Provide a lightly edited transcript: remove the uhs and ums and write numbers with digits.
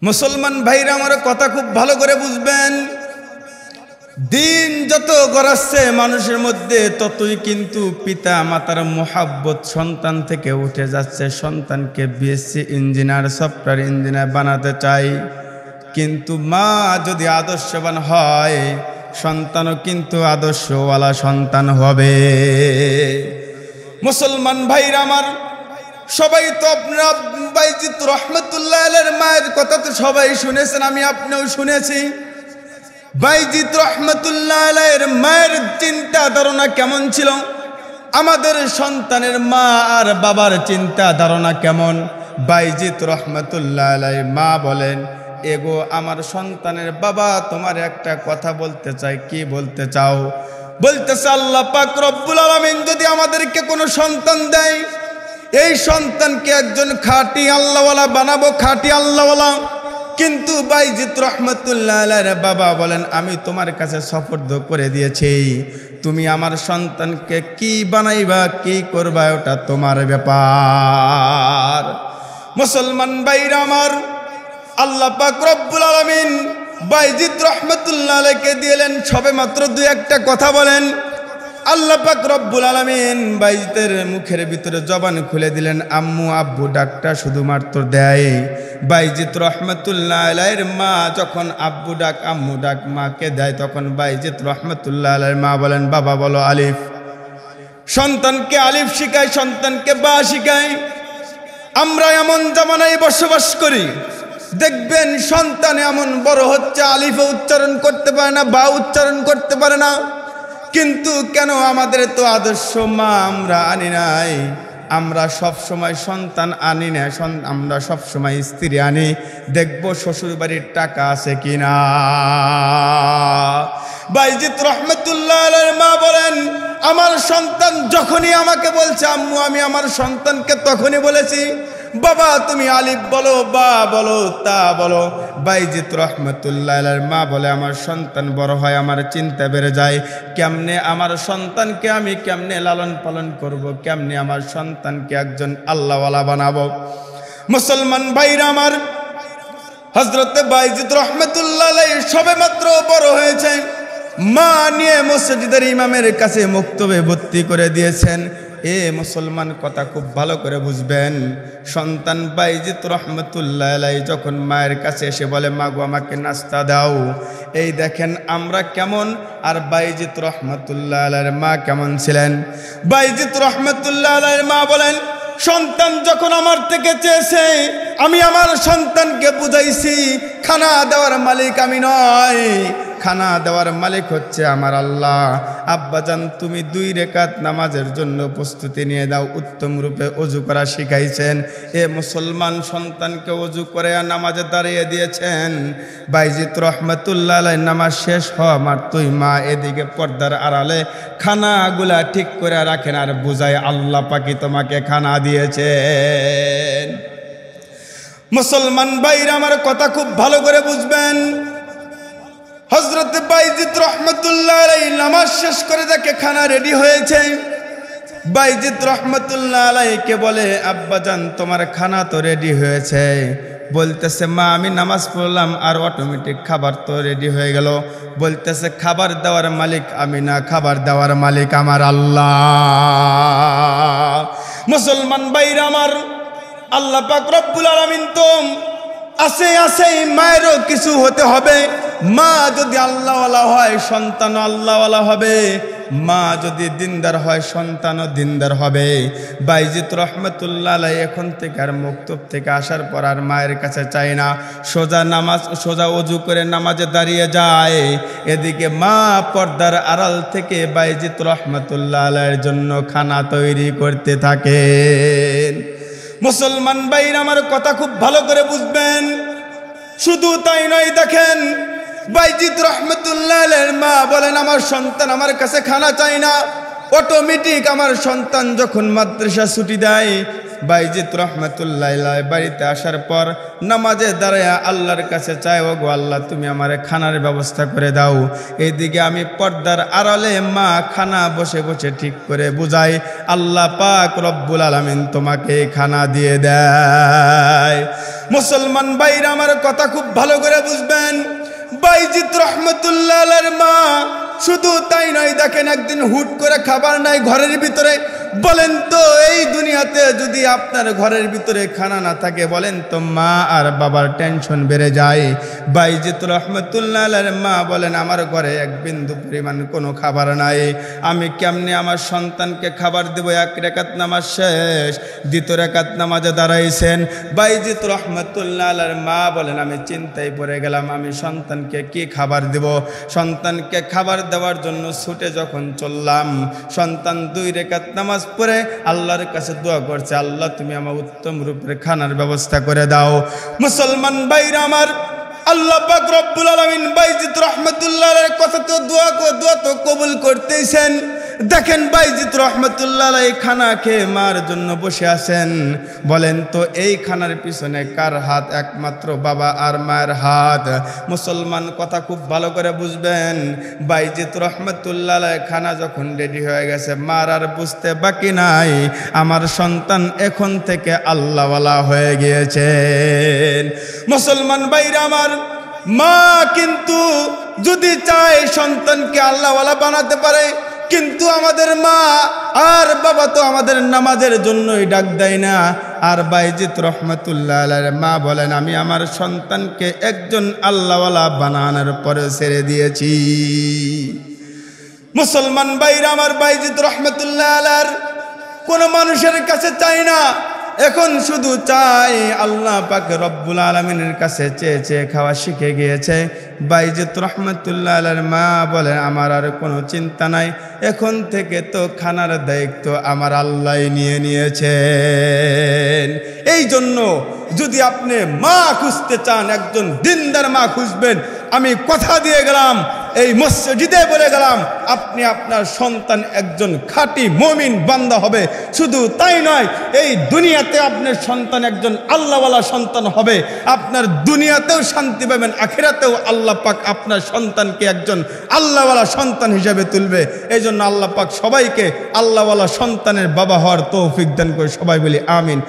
মুসলমান ভাইরা আমার কথা খুব ভালো করে বুঝবেন। দিন যত গড়াচ্ছে মানুষের মধ্যে ততই কিন্তু পিতা মাতার মোহাব্বত সন্তান থেকে উঠে যাচ্ছে। সন্তানকে বিএসসি ইঞ্জিনিয়ার, সফটওয়্যার ইঞ্জিনিয়ার বানাতে চাই, কিন্তু মা যদি আদর্শবান হয় সন্তানও কিন্তু আদর্শওয়ালা সন্তান হবে। মুসলমান ভাইরা আমার, সবাই তো আপনারা বাইজিত রহমতুল্লাহ আলাইহির মায়ের কথা তো সবাই শুনেছেন, আমি আপনিও শুনেছি। বাইজিত রহমতুল্লাহ আলাইহির মায়ের চিন্তা ধারণা কেমন ছিল, আমাদের সন্তানের মা আর বাবার চিন্তা ধারণা কেমন? বাইজিত রহমতুল্লাহ আলাইহির মা বলেন, এগো আমার সন্তানের বাবা, তোমার একটা কথা বলতে চাই। কি বলতে চাও? বলতেছে, আল্লাহ পাক রব্বুল আলামিন যদি আমাদেরকে কোনো সন্তান দেয়, এই সন্তানকে একজন খাঁটি আল্লাহওয়ালা বানাবো, খাঁটি আল্লাহওয়ালা। কিন্তু বাইজিত রহমতুল্লাহ আলাইহির বাবা বলেন, আমি তোমার কাছে সুপর্দ করে দিয়েছি, তুমি আমার সন্তানকে কি বানাইবা, কি করবা, ওটা তোমার ব্যাপার। মুসলমান ভাইরা আমার, আল্লাহ পাক রব্বুল আলামিন বাইজিত রহমতুল্লাহ আলাইহিকে দিলেন সবে মাত্র দুই একটা কথা বলেন। আল্লাহ পাক রব্বুল আলামিন বাইজিতের মুখের ভিতরে জবান খুলে দিলেন। আম্মু আব্বু ডাকটা শুধুমাত্র দেয়। বাইজিত রহমতুল্লাহ আলাইহির মা যখন আব্বু ডাক আম্মু ডাক মাকে দেয়, তখন বাইজিত রহমতুল্লাহ আলাইহির মা বলেন, বাবা বলো আলিফ। সন্তানকে আলিফ শিখায়, সন্তানকে বা শিখায়। আমরা এমন জামানায় বসবাস করি, দেখবেন সন্তান এমন বড় হচ্ছে আলিফও উচ্চারণ করতে পারে না, বা উচ্চারণ করতে পারে না। কিন্তু কেন? আমাদের তো আদর্শ মা আমরা আনি নাই। আমরা সব সময় সন্তান আনি না, আমরা সব সময় স্ত্রী আনি। দেখবো শ্বশুর বাড়ির টাকা আছে কিনা। বাইজিত রহমতুল্লাহ আলাইহির মা বলেন, আমার সন্তান যখনই আমাকে বলছে আম্মু আমি আমার সন্তানকে তখনই বলেছি, বাবা তুমি আলিফ বলো, বা বলো, তা বলো। বাইজিত রহমতুল্লাহ আলাইহির মা বলে, আমার সন্তান বড় হয় আমার চিন্তা বেড়ে যায়, কেমনে আমার সন্তানকে আমি কেমনে লালন পালন করব, কেমনে আমার সন্তানকে একজন আল্লাহওয়ালা বানাবো। মুসলমান ভাইরা আমার, হযরত বাইজিত রহমতুল্লাহ আলাইহি সবে মাত্র বড় হয়েছে, মা নিয়ে মসজিদের ইমামের কাছে মক্তবে ভর্তি করে দিয়েছেন। এ মুসলমান কথা খুব ভালো করে বুঝবেন। সন্তান বাইজিত রহমতুল্লাহ আলাইহি যখন মায়ের কাছে এসে বলে, মা গো আমাকে নাস্তা দাও, এই দেখেন আমরা কেমন আর বাইজিত রহমতুল্লাহ আলাইহির মা কেমন ছিলেন। বাইজিত রহমতুল্লাহ আলাইহির মা বলেন, সন্তান যখন আমার থেকে চেয়েছে, আমি আমার সন্তানকে বুঝাইছি খানা দেওয়ার মালিক আমি নয়, খানা দেওয়ার মালিক হচ্ছে আমার আল্লাহ। আব্বাজান তুমি 2 রাকাত নামাজের জন্য প্রস্তুতি নিয়ে দাও। উত্তম রূপে ওযু করা শিখাইছেন। এ মুসলমান, সন্তানকে ওযু করে নামাজে দাঁড়িয়ে দিয়েছেন। বাইজিত রহমতুল্লাহ আলাইহি নামাজ শেষ হওয়া মাত্রই মা এদিকে পর্দার আড়ালে খানাগুলা ঠিক করে রাখেন আর বুঝায়, আল্লাহ পাকি তোমাকে খানা দিয়েছেন। মুসলমান ভাইরা আমার কথা খুব ভালো করে বুঝবেন। হযরত বাইজিত রহমতুল্লাহ আলাইহি নামাজ শেষ করে দেখে খানা রেডি হয়েছে। বাইজিত রহমতুল্লাহ আলাইহিকে বলে, আব্বাজান তোমার খানা তো রেডি হয়েছে। বলতেছে, মা আমি নামাজ পড়লাম আর অটোমেটিক খাবার তো রেডি হয়ে গেল। বলতেছে, খাবার দেওয়ার মালিক আমি না, খাবার দেওয়ার মালিক আমার আল্লাহ। মুসলমান ভাইরা আমার, আল্লাহ পাক রব্বুল আলামিন তো আছে মায়েরও কিছু হতে হবে। মা যদি আল্লাহওয়ালা হয় সন্তানও আল্লাহওয়ালা হবে, মা যদি দিনদার হয় সন্তানও দিনদার হবে। বাইজিত রহমতুল্লাহ আলাইহি এখন থেকে আর মক্তব থেকে আসার পর আর মায়ের কাছে চায় না, সোজা ওযু করে নামাজে দাঁড়িয়ে যায়। এদিকে মা পর্দার আড়াল থেকে বাইজিত রহমতুল্লাহ আলাইহির জন্য খানা তৈরি করতে থাকেন। মুসলমান ভাইরা আমার কথা খুব ভালো করে বুঝবেন। শুধু তাই নয়, দেখেন বাইজিত রহমতুল্লাহ আলাইহির মা বলেন, আমার সন্তান আমার কাছে খানা চায় না। অটোমেটিক আমার সন্তান যখন মাদ্রাসা ছুটি দেয়, বাইজিত রহমতুল্লাহ আলাইহি বাড়িতে আসার পর নামাজে দাঁড়ায় আল্লাহর কাছে চায়, ও গো আল্লাহ তুমি আমার খানার ব্যবস্থা করে দাও। এইদিকে আমি পর্দার আড়ালে মা খানা বসে বসে ঠিক করে বুঝাই, আল্লাহ পাক রব্বুল আলামিন তোমাকে খানা দিয়ে দেয়। মুসলমান ভাইরা আমার কথা খুব ভালো করে বুঝবেন। বাইজিদ রহমতুল্লাহ আলাইহির মা শুধু তাই নয়, দেখেন একদিন হুট করে খাবার নাই ঘরের ভিতরে। বলেন তো এই দুনিয়াতে যদি আপনার ঘরের ভিতরে খানা না থাকে, বলেন তো মা আর বাবার টেনশন বেড়ে যায়। বাইজিদ রহমতুল্লাহ আলাইহির মা বলেন, আমার ঘরে এক বিন্দু পরিমাণ কোনো খাবার নাই, আমি কেমনে আমার সন্তানকে খাবার দেব? এক রাকাত নামাজ শেষ, দ্বিতীয় রাকাত নামাজে দাঁড়াইছেন। বাইজিদ রহমতুল্লাহ আলাইহির মা বলেন, আমি চিন্তায় পড়ে গেলাম, আমি সন্তানকে কি খাবার দেব? সন্তানকে খাবার দেওয়ার জন্য ছুটে যখন চললাম, সন্তান 2 রাকাত নামাজ পড়ে আল্লাহর কাছে দোয়া করছে, আল্লাহ তুমি আমার উত্তম রূপের খানার ব্যবস্থা করে দাও। মুসলমান ভাইরা আমার, আল্লাহ পাক রব্বুল আলামিন বাইজিদ রহমতুল্লাহ আলাইহির কথা তো দোয়া তো কবুল করতেইছেন। দেখেন বাইজিদ রহমতুল্লাহ আলাইহি খানা খেয়ে মার জন্য বসে আছেন। বলেন তো এই খানার পিছনে কার হাত? একমাত্র বাবা আর মায়ের হাত। মুসলমান কথা খুব ভালো করে বুঝবেন। বাইজিদ রহমতুল্লাহ আলাইহি খানা যখন রেডি হয়ে গেছে, মার আর বুঝতে বাকি নাই আমার সন্তান এখন থেকে আল্লাহওয়ালা হয়ে গিয়েছেন। মুসলমান ভাইরা আমার, মা কিন্তু যদি চায় সন্তানকে আল্লাহওয়ালা বানাতে পারে, কিন্তু আমাদের মা আর বাবা তো আমাদের নামাজের জন্যই ডাক দেয় না। আর বাইজিদ রহমতুল্লাহ আলাইহির মা বলেন, আমি আমার সন্তানকে একজন আল্লাহওয়ালা বানানোর পরে ছেড়ে দিয়েছি। মুসলমান ভাইরা আমার, বাইজিদ রহমতুল্লাহ আলাইহির কোনো মানুষের কাছে চাই না, এখন শুধু চাই আল্লাহ পাক রব্বুল আলামিনের কাছে চেয়ে চেয়ে খাওয়া শিখে গিয়েছে। বাইজিদ রহমতুল্লাহ আলাইহির মা বলেন, আমার আর কোনো চিন্তা নাই, এখন থেকে তো খানার দায়িত্ব আমার আল্লাহ নিয়ে নিয়েছেন। এই জন্য যদি আপনি মা খুঁজতে চান, একজন দিনদার মা খুঁজবেন, আমি কথা দিয়ে গেলাম, এই মসজিদে বলে গেলাম, আপনি আপনার সন্তান একজন খাঁটি মুমিন বান্দা হবে। শুধু তাই নয়, এই দুনিয়াতে আপনার সন্তান একজন আল্লাহওয়ালা সন্তান হবে। আপনার দুনিয়াতেও শান্তি পাবেন, আখিরাতেও আল্লাহ পাক আপনার সন্তানকে একজন আল্লাহওয়ালা সন্তান হিসেবে তুলবে। এই জন্য আল্লাহ পাক সবাইকে আল্লাহওয়ালা সন্তানের বাবা হওয়ার তৌফিক দান করে। সবাই বলি আমিন।